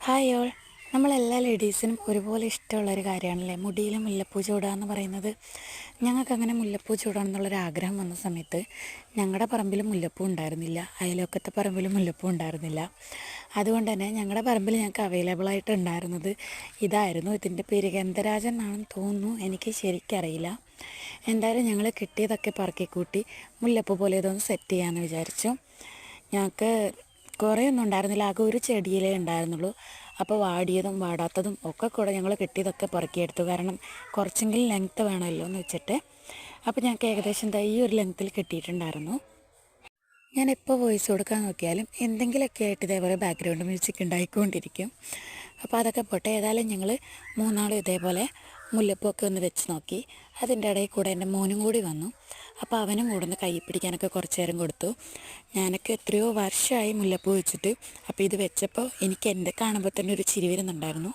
Hi all. നമ്മളെല്ലാ ലേഡീസിനും ഒരുപോലെ ഇഷ്ടമുള്ളൊരു കാര്യമാണല്ലേ മുടിയിൽ മുല്ലപ്പൂ ചൂടുക എന്ന് പറയുന്നത്. ഞങ്ങൾക്കങ്ങനെ മുല്ലപ്പൂ ചൂടണം എന്നുള്ളൊരാഗ്രഹം വന്ന സമയത്ത് ഞങ്ങളുടെ പറമ്പിൽ മുല്ലപ്പൂ ഉണ്ടായിരുന്നില്ല, അയൽവക്കത്തെ പറമ്പിൽ മുല്ലപ്പൂ ഉണ്ടായിരുന്നില്ല. അതുകൊണ്ട് തന്നെ ഞങ്ങളുടെ പറമ്പിൽ ഞങ്ങൾക്ക് അവൈലബിളായിട്ട് ഉണ്ടായിരുന്നത് ഇതായിരുന്നു. ഇതിൻ്റെ പേര് ഗന്ധരാജൻ എന്നാണെന്ന് തോന്നുന്നു, എനിക്ക് ശരിക്കറിയില്ല. എന്തായാലും ഞങ്ങൾ കിട്ടിയതൊക്കെ പറക്കിക്കൂട്ടി മുല്ലപ്പൂ പോലെ ഇതൊന്ന് സെറ്റ് ചെയ്യാമെന്ന് വിചാരിച്ചു. ഞങ്ങൾക്ക് കുറേ ഒന്നും ഉണ്ടായിരുന്നില്ല, ആകെ ഒരു ചെടിയിലേ ഉണ്ടായിരുന്നുള്ളൂ. അപ്പോൾ വാടിയതും വാടാത്തതും ഒക്കെ കൂടെ ഞങ്ങൾ കിട്ടിയതൊക്കെ പെറുക്കിയെടുത്തു. കാരണം കുറച്ചെങ്കിലും ലെങ്ത്ത് വേണമല്ലോ എന്ന് വെച്ചിട്ട്. അപ്പോൾ ഞങ്ങൾക്ക് ഏകദേശം ഈ ഒരു ലെങ്ത്തിൽ കിട്ടിയിട്ടുണ്ടായിരുന്നു. ഞാൻ എപ്പോൾ വോയിസ് കൊടുക്കാൻ നോക്കിയാലും എന്തെങ്കിലുമൊക്കെ ആയിട്ട് ഇതേപോലെ ബാക്ക്ഗ്രൗണ്ട് മ്യൂസിക് ഉണ്ടായിക്കൊണ്ടിരിക്കും. അപ്പോൾ അതൊക്കെ പോട്ടെ. ഏതായാലും ഞങ്ങൾ മൂന്നാളും ഇതേപോലെ മുല്ലപ്പൂവൊക്കെ ഒന്ന് വെച്ച് നോക്കി. അതിൻ്റെ ഇടയിൽ കൂടെ എൻ്റെ മോനും കൂടി വന്നു. അപ്പോൾ അവനും കൂടെ ഒന്ന് കൈ പിടിക്കാനൊക്കെ കുറച്ച് നേരം കൊടുത്തു. ഞാനൊക്കെ എത്രയോ വർഷമായി മുല്ലപ്പൂ വെച്ചിട്ട്. അപ്പോൾ ഇത് വെച്ചപ്പോൾ എനിക്ക് എൻ്റെ കാണുമ്പോൾ തന്നെ ഒരു ചിരി വരുന്നുണ്ടായിരുന്നു.